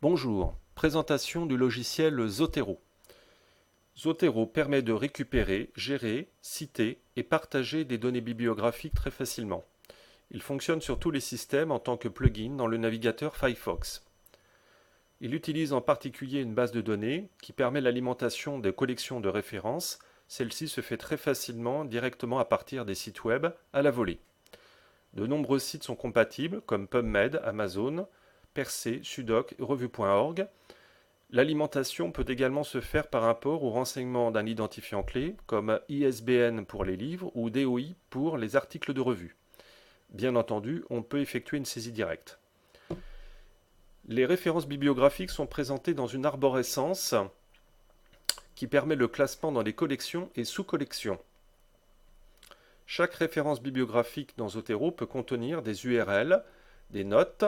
Bonjour, présentation du logiciel Zotero. Zotero permet de récupérer, gérer, citer et partager des données bibliographiques très facilement. Il fonctionne sur tous les systèmes en tant que plugin dans le navigateur Firefox. Il utilise en particulier une base de données qui permet l'alimentation des collections de références. Celle-ci se fait très facilement directement à partir des sites web à la volée. De nombreux sites sont compatibles comme PubMed, Amazon, Percé, Sudoc, Revue.org. L'alimentation peut également se faire par rapport aux renseignements d'un identifiant clé comme ISBN pour les livres ou DOI pour les articles de revue. Bien entendu, on peut effectuer une saisie directe. Les références bibliographiques sont présentées dans une arborescence qui permet le classement dans les collections et sous-collections. Chaque référence bibliographique dans Zotero peut contenir des URL, des notes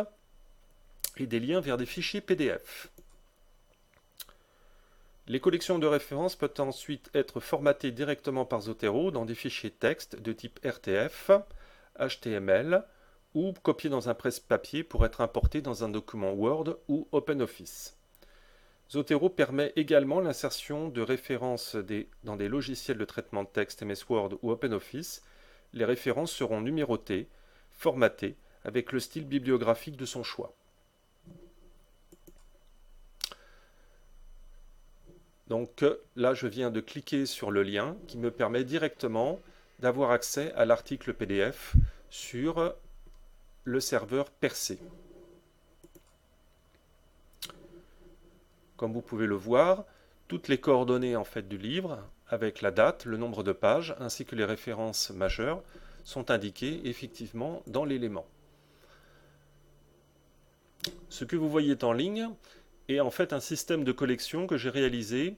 et des liens vers des fichiers PDF. Les collections de références peuvent ensuite être formatées directement par Zotero dans des fichiers texte de type RTF, HTML ou copiées dans un presse-papier pour être importées dans un document Word ou OpenOffice. Zotero permet également l'insertion de références dans des logiciels de traitement de texte MS Word ou OpenOffice. Les références seront numérotées, formatées avec le style bibliographique de son choix. Donc là, je viens de cliquer sur le lien qui me permet directement d'avoir accès à l'article PDF sur le serveur Percé. Comme vous pouvez le voir, toutes les coordonnées du livre, avec la date, le nombre de pages, ainsi que les références majeures, sont indiquées effectivement dans l'élément. Ce que vous voyez en ligne est en fait un système de collection que j'ai réalisé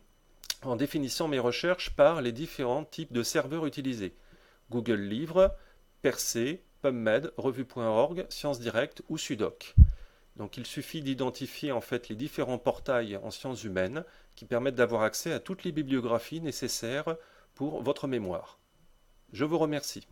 en définissant mes recherches par les différents types de serveurs utilisés. Google Livres, Percé, PubMed, Revue.org, ScienceDirect ou Sudoc. Donc il suffit d'identifier en fait les différents portails en sciences humaines qui permettent d'avoir accès à toutes les bibliographies nécessaires pour votre mémoire. Je vous remercie.